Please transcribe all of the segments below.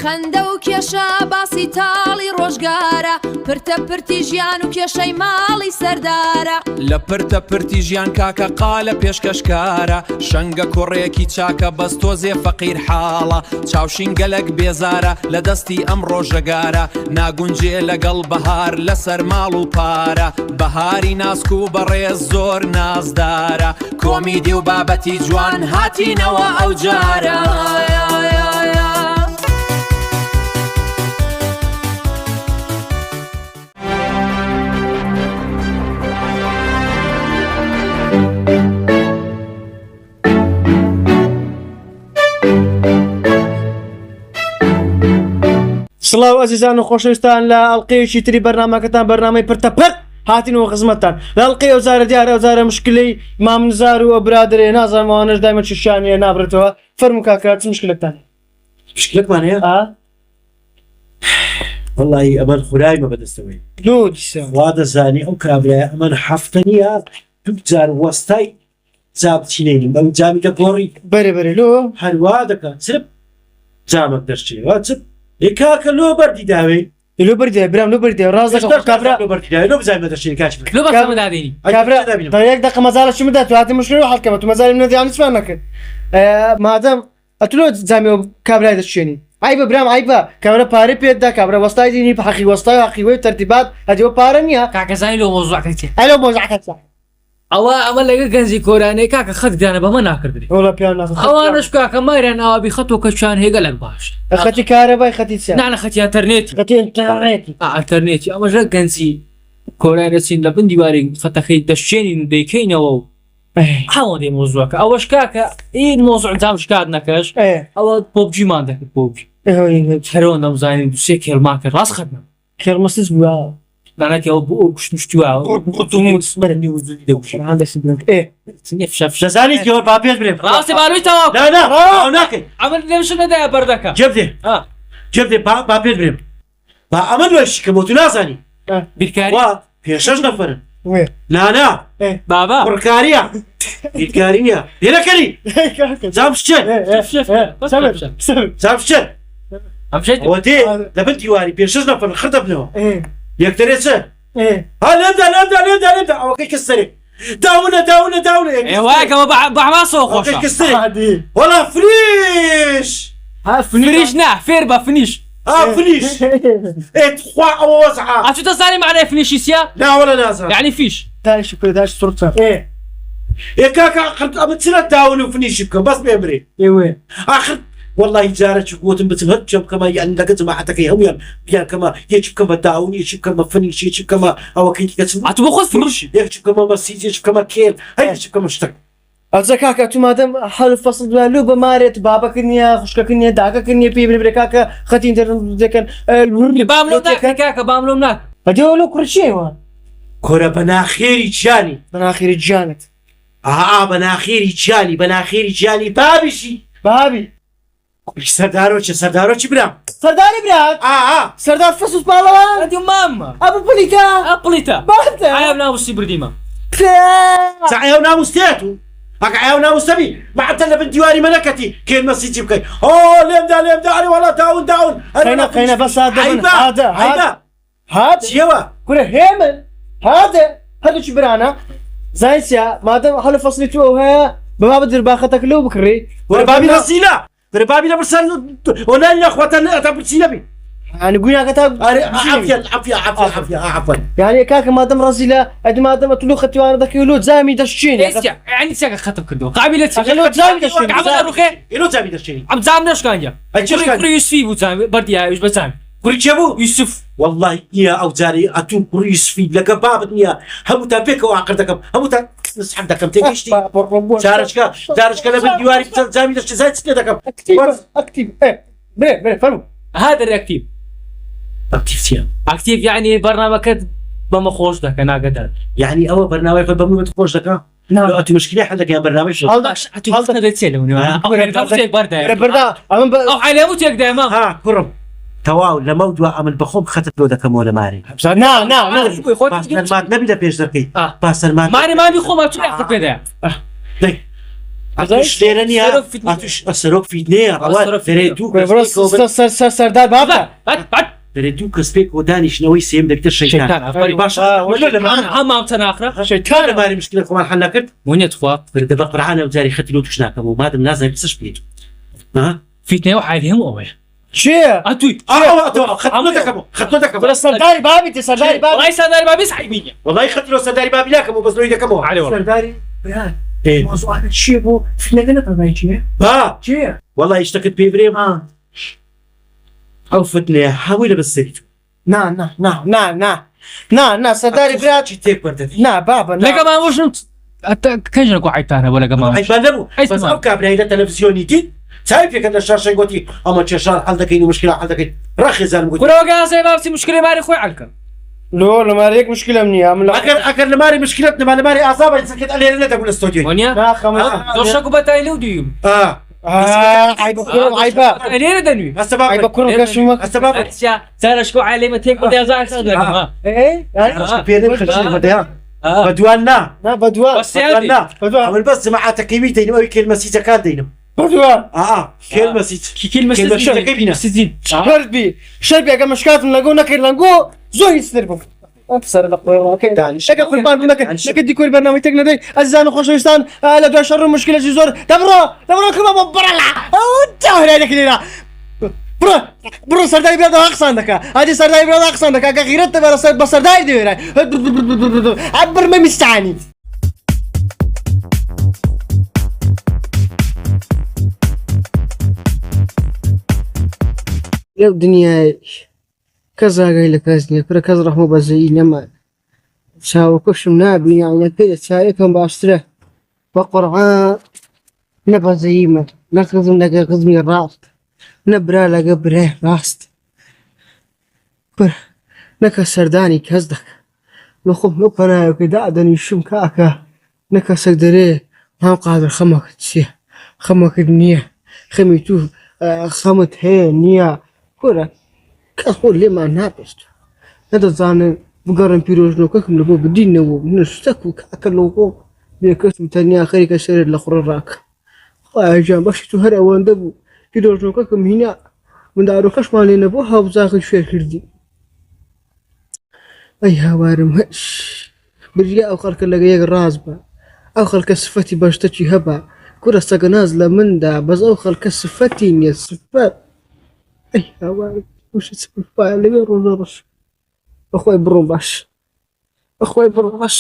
خەندە و کێشە باسی تاڵی ڕۆژگارە پرتە پرتی ژیان و کێشەی ماڵی سەردارە لە پرتە پرتی ژیان کاکە قالە پێشکەشکارە شەنگە کوڕێکی چاکە بەستۆزێ فەقیر حاڵە چاوشین گەلک بێزارە لە دەستی ئەم ڕۆژەگارە ناگونجێ لەگەڵ بەهار لەسەر ماڵ و پارە بەهاری ناسک و بەڕێز زۆر نازدارە کۆمیدی و بابەتی جوان هاتینەوە ئەو جارە سڵاو ئەزیزان و خۆشەویستان لە ئەڵقەیەکی تری بەرنامەکەتان بەرنامەی پرتەپەت هاتینەوە خزمەتتان لە ئەڵقەی ئەوزارە دیارە ئەوزارە مشکلەی مام نزار و ئەو برادرێ نازانمەوانش دایمە چشانیە نابرێتەوە فەرموو کاکە چ مشکلەتان مشکلتمان هەیە؟ وەڵڵی ئەمەن خورایمە بەدەستەوەی وا دەزانی ئەو کابرایە ئەمەن هەفتە نیە دوو جار وەستای جا بچینەینیم ئەو جامی دەگۆڕی بەرێ بەرێ لۆ هەروە دەکات چرب جامەک دەرچێەوە چ کاکە لۆ بەردی داوێ لۆ بەردێ برام لۆ بەردێ ڕاست کابرا لۆ بەردی داوێ لۆ بزانمە دەرچێنی کاچ لۆ بەخەمە دادێنی کابرا تا یەک دەقە مەزاڵەشی بدات تو هاتی مشکل و حەڵکەمە تو مەزاری منە دیانی چمان نەکرد مادەم ئەتولۆ جامی کابرای دەچێنی عیبە برام عیبە کابرا پارەی پێدا کابرا وەستای دینی حەقی وەستای حەقیوەی تەرتیبات هەدیەوە پارە نییە کاکەزانی لۆ مۆزوعەکەی ئەلۆ مۆزعەکەت ئەمە لەگە گەنجی کۆرانەی کاکە خەتدانە بەمە ناکردی وڵا پیان ناخ ئەوانش کاکە مایران ئاوابی خەتۆ کەچیان هێگەلک باش خەتی کارەبای خەتی چ نانە خەتی ئەتەرنێتی خەتی ئینتەرنێتی ئەتەرنێتی ئەمەژە گەنجی کۆرانەچین لە بن دیواری خەتەکەی دەشتێنین و دەیکەینەوە و هەوەندێ مۆزوعەکە ئەوەش کاکە ئین مۆزوع جام شکات نەکەش ئەوە پۆبجیمان دەکرد پۆبجی هەرەوە نەمزانین دوسێ کێڵماکە ڕاست خەتنە کێڵمەسز بووە لعنەتی ئەو بۆ ئەو کوشتنشتیوە دەزانی گەوە با پێت برێ ڕاستی باروی تەواو ناکەی ئەمە لێمشم نەدایە بەردەکە جێبدێ با پێت برێم با ئەمە دوێشی کە بۆ تو نازانی بیرکاری پێشەش نەفەرن نانا بابا پڕکاریە بیرکاری نییە لێنەکەری جام شچێت جام شچێت ئەوە دێ لەبن دیواری پێشەش نەفەرن خڕ دەبنەوە یەکترێ چ لێمدا ئەوەکەی کەسەرێ داونە وایەکەوە بەحماسەوە خۆشە کەسەرێ وەڵا فنیش نا فێر بە فنیش فنیش خوا ئەوە وەزعا ئەچوتە زانی معنای فنیشی چییە؟ ناوەڵە نازانم یعنی فیش داش پێداش سورچە کاکە ئەمە چرا داون و فنیشی بکەم بەس بێ برێ ئاخر والله جارێکی گوتم بچم هەر جەم بکەمە یان لەگە جەماعەتەکەی هەمویان بیان کەمە یەکی بکەمە داون یەکی بکەمە فنیش یەکی بکەمە ئەوەکەی دیکەچم ئەتو بۆ خۆت فنیش یەکی بکەمە مەسیج یەکی بکەمە کێل هەیەکی بکەمە شتێک ئەوجا کاکە تو مادەم هەڵ فەسڵ دوای لۆ بەمارێت بابەکە نییە خوشکەکە نییە داگەکە نییە پێی برێ کاکە خەتی ئینتەرنێت دەکەن بام لۆ کاکە بام لۆم ناکە بەدێەوە لۆ کوڕچێوە کۆرە بەناخێری گیانی بەناخێری گیانت بەناخێری گیانی بەناخێری گیانی بابیشی بابی سەردارۆچە سەردارۆکی برام سەرداری برات سەردار فەسوس باڵەوە ئەدی مامە ئەبوو پلیتە ئەپڵیتە باشە ئایا ناوستی بردیمە ئەو ناموستێت و ئەگە ئەو ناموستەبی بەعتە لە بن دیواری مەنەکەتی کێن مەسیجی بکەیت لێمدا ئەری وەڵا داون قەینە بەسا هات چیەوە کورە هێمن هاتە هەردووچی برانە زانسیا مادەم هەڵە فەسلی تو ئەو هەیە بەبا دەرباخەتەکە لەو بکڕی وەرە بابی نەسیلا وەرە بابی نەبرسان وەلای نەخواتە ئەتا بچینەبی يعني قوينا كتاب عفوا يعني كاك مادام رازيلا ادي مادام تلو ختي وانا ذاك يلو زامي دشيني يعني ساكا خطب كدو قابله يلو زامي دشيني عمل روخي يلو زامي دشيني عم زامناش كانيا كوري يوسفي بو زامي بردي ايش بزامي كوري جابو يوسف والله يا او جاري اتو كوري يوسفي لك باب نيا هم تابيك وعقدكم هم نسحب دكم تيجي جارشكا لبن ديواري زامي دش زايد دكم اكتيف بري فهموا هذا الرياكتيف اكتيف يعني برنامجك بمخوش دك انا قدر يعني اول برنامج بمو تخوش دك لا انت مشكله حدك يا برنامج حالك تسلم بردا او علامتك دائما كرم تواو لموضوع عمل بخوم خطت له دك مولا ماري نا ما نبي لا بيش دقي بس ماري ما بيخوم ما تروح كده ئەتوش لێرە نیە سەرۆک فیتنەیە. ئەتوش ئەسەرۆک فیتنەیە ڕەوات سەرۆک دەرێ فیتنەیە. دوو بڕۆ سەردار بابە دەرێ دوو کەسپێک و دانیشتنەوەی سێم دەبێتە شەیتان شەیتان، ئەفەری. باش هەمام تەناخرە شەیتان لەماری مشکلە خۆمان حەل نەکرد مونێت خوا دەبە قورعانە و جاری خەتی لۆ توش ناکەم و مادەم نازانم قسەش بێت فیتنەیە و حایل هەموو ئەوەیە چێ؟ ئەتووی خەتۆ دەکەم بڵە سەرداری بابی تێ سەرداری بابی وڵای سەرداری بابی سعیبینە وڵی خەتی لۆ سەرداری بابی ناکەم و بەزۆی دەکەمەوە علی وڵا سەرداری بران مۆزوعەکە چییە بۆ فیلەکە نەفەرمای چییە؟ با چییە؟ وڵی شتەکەت پێ برێم ئەو فتنەیە هەمووی لە بەسەری تو نا سەرداری برات چی تێک بەردەدی نا بابە لەگە مامۆژم کەژنە عیتانە بۆ لەگە مامۆژ حیبان نەبوو بەس ئەو کابرایی لە تەلەڤیزیۆنی دیت چاوی پێکەن لە شاشەی گوتی ئەمە کێشان حەڵ دەکەین و مشکلە حەڵ دەکەین ڕاخێزانم گوتی قورەوەگازای باسی مشکلی ماری خۆی عەلکە لۆ لەمارەیەک مشکلم نییە من ئەگەر لەماری مشکلت نەما لەماری ئازابە سەکەت ئەلێرە نەدەبوو لە ستۆدیۆ وانە ناخەمە دۆشەک و بەتای لەو دیوم عیبە کوڕم عیبە لێرە دەنوی هەستە عیبە کوڕم کەشمە هەستە بابە زارشکۆ عالێمە تێک بۆ دێزار دەگەم پێدەم خەشی بەدەیان بەدوان نا نا بەدووە بەدوان نا ئەمن بەس جەماعەتەکەوی دەینم ئەوی کێلمەسیجەکان دەینم بەدووە کێلمەسیج کیلمەسەکەی بینە سزین شەربی شەربێکە مشکاتم لەگۆ نەکرد لەنگۆ زۆر هیچتر بوو سەر لە قۆڕەکەی قوربان نەکە دیکۆی بەرنامەی تێک نەدەی ئەزیزان و خۆشەویستان لە دوای شەڕ و مشکلێکی زۆر دەبڕۆ کڕە بۆ بڕەلا هەرای دەکرێرا بڕۆ سەرداری برێدا قسان دەکا ئادی سەرداری برێدا قسان دەکا کە غیرەت دەبێرە سەر بە سەرداری دەوێرە بڕمە میستانی لەو دنیای کەس ئاگای لە کەس نییە پرە کەس ڕەحمە بەزەیی نەما چاوەکەشم نابینی عینەکەی لە چارەکەم باشترە بە قورعان نە بەزەییمە نە قزم لەگە قزمی ڕاست نە برا لەگە برای ڕاست نەکە سەردانی کەس دەکە لە خۆم لەو پەنایەکەی دادەنیشم کاکە نە کەسێک دەرێ هەم قادر خەمەکەت چییە خەمەکەت نییە خەمی تو خەمت هەیە نییە کورە کەس خۆ لێمان ناپێست نەدەزانن بگەڕم پیرۆژنەوەکەکم لە بۆ بدینەوە نشتەک و کاکە لەو خۆ بێکەسم تەنیا خەریکە شەرێت لە خوڕە ڕاکە خۆیان بەشی تو هەر ئەوەندە بوو پیرۆژنەوەکەکم هینا منداڕۆکەشمان لێ نەبوو هاوزاخی شوێر کردی ئەی هاوارم هەش بریا ئەو خەڵکە لەگە یەک ڕاز بە ئەو خەڵکە سفەتی بەشتەکی هەبە کورە سەگە ناز لە مندا بەس ئەو خەڵکە سفەتی نییە سفەت ئەی هاوارم وشت سپای لەوێ ڕۆژە ڕەش بەخۆی بڕۆ باش بەخۆی بڕۆ باش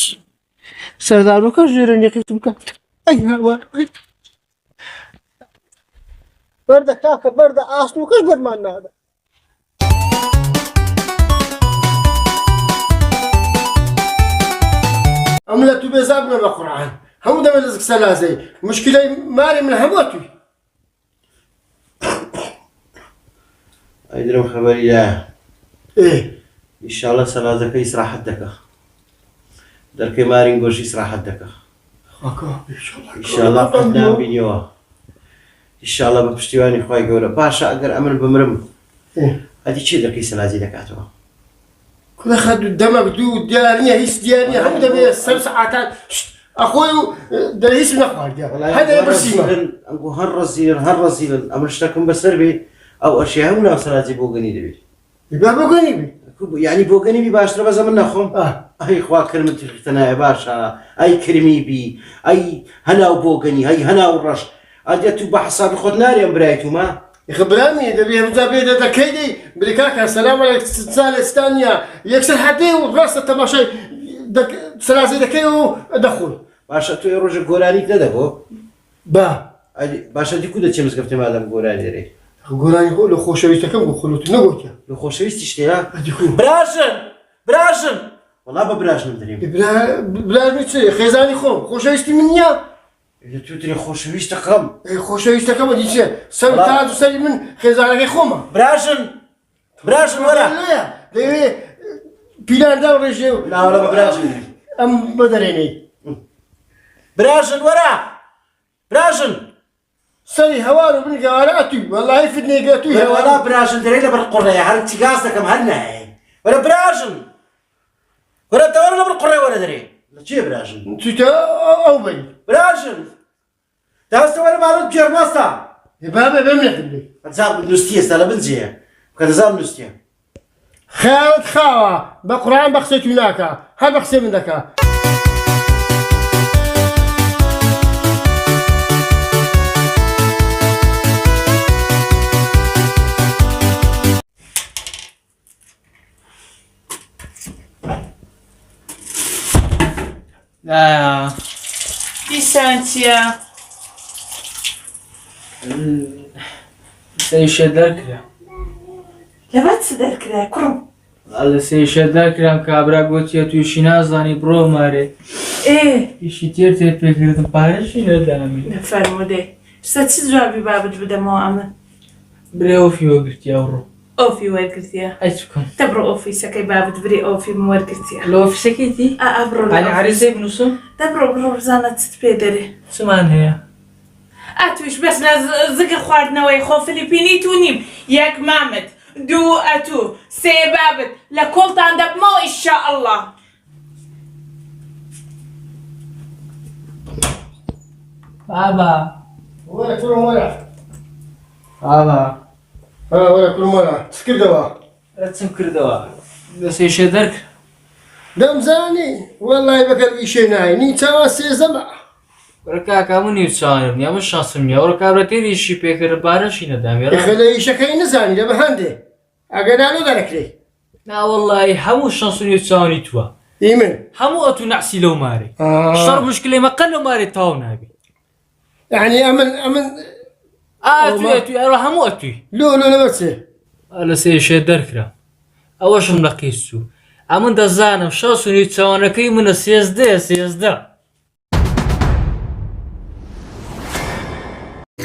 سەردارەکە ژێرە نێقیتم بکە ئەی هاوار بەردە کاکە بەردە ئاسنووکەش بەرمان نادە ئەم لە تو بێزار بنە بە قورعان هەموو دەبێت لە قسە لازەی مشکلەی ماری من هەموو توی ئەیدرم خەبەری لایە ئیشاڵە سەلازەکە ئیسراحەت دەکە دەرکەی مارین گۆشی ئیسراحەت دەکە ئیشاڵە قەت نابینیەوە ئیشاڵە بە پشتیوانی خوای گەورە پاشە ئەگەر ئەمن بمرم ئەدی چی دەکەی سەلازی دەکاتەوە كل خد دمك دو ديارية هيس ديارية هم دم سبع ساعات أخوي ده هيس نخبر هذا برسيمة أقول هالرزيل أمرشتكم بسربي أو أشياء هنا سلازي بوغني دبي يبقى بوغني بي يعني بوغني بي باشتر بزمن نخم أي خوا كلمة اختنا باشا أي كريمي بي أي هنا وبوغني أي هنا والرش أجت بحساب خد ناري أمبرايتو ما يخبرني دبي مزابي ده كيدي بريكاكا السلام عليك سالة استانيا يكسر حدي وغرسة تماشي سلازي دكي ودخول باشا تو يروج قولاني تدقو با باشا دي كودا تشمس قفتي مادام قولاني دري قولاني هو لو خوشويستك كم خلوت نقولك لو خوشويست اشتيا براشن والله ببراشن دريم بلا شيء خزاني خوم خوشويستي منيا إذا تودري خوشويست كم خوشويستك كم ديشة سوي تاج وسوي من خزانك خوما براشن ورا لا بلان دور رجيو لا ولا براشن أم بدريني براشن سري هوار وبن قاراتي والله يفدني قاتوي ولا براشن دري لا بالقرية هل تجاسك كم هلنا ولا براشن ولا تورنا بالقرية ولا دري لا شيء براشن تيتا أو بني براشن داوستە وەرە باڵت گێڕمەستە بابە بێم نەکردی ئەجاب نووستی ئێستا لە بنجەیە کە دەزانم نووسیە خیالت خاوە بە قورآن بە قسەی تو ناکە هەر بە قسەی من دەکا دیسانچیە سێشە دەرکرا لەبەر چ دەرکرا کوڕم لە سێشە دەرکرام کابرا گوتیە تووشی نازانی بڕۆ مارێ ئیشی تێر تێر پێکردم پارەشی نەدامی فەرمودێ شتە چ جوابی بابت بدەمەوە ئەمە برێ ئۆفی وەگرتیا ڕۆ ئۆفی وەرگرتیە ئەچ بکەم تە بڕۆ ئۆفیسەکەی بابت برێ ئۆفی وەرگرتیە لە ئۆفیسەکەیتی بڕۆ ئەنی عەریزەی بنووسم دە بڕۆ بزانە چت پێ دەرێ چمان هەیە ئەتویش بەس لە زگە خواردنەوەی خۆ فلیپینی تو نیم یەک مامت دوو ئەتوو سێ بابت لە کۆڵتان دەبمەوە ئیشاءالله بابا وەرە کوڕم وەرە بابا وەرە کوڕم وەرە چ کردەوە چم کردەوە لە سێشە دەرکرا دەمزانی وەڵای بەکەر ئیشەی نایی نی چاوە سێزەمە وەرە کاکا من نیوچانم نیە من شانسم نییە وەرە کابرا تێریشی پێکرد بارەشی نەدامێ خەلە ئیشەکەی نزانی لە بە هەندێ ئەگەرانە دەرەکرێ ناوەڵی هەموو شانس و نیوچانی تووە ئیمن هەموو ئەتو نعسی لەو مارێ شەڕ مشکلەی مەقەل لەو مارێ تاو نابی یعنی ئەمن توی ئەوە هەموو ئەتوی لۆ لەبەر چێ لە سێشێ دەرکرا ئەوەشم لە قیس و ئەمن دەزانم شانس و نیوچوانەکەی منە سێزدە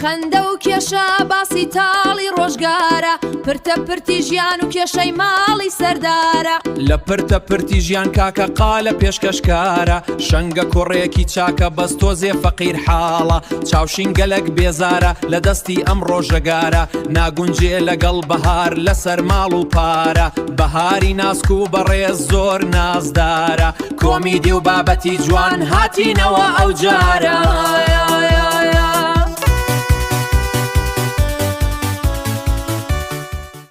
خەندە و کێشە باسی تاڵی ڕۆژگارە پرتە پرتی ژیان و کێشەی ماڵی سەردارە لە پرتە پرتی ژیان کاکە قالە پێشکەشکارە شەنگە کوڕێکی چاکە بەستۆزێ فەقیر حاڵە چاوشین گەلک بێزارە لە دەستی ئەم ڕۆژەگارە ناگونجێ لەگەڵ بەهار لەسەر ماڵ و پارە بەهاری ناسک و بەڕێز زۆر نازدارە کۆمیدی و بابەتی جوان هاتینەوە ئەو جارە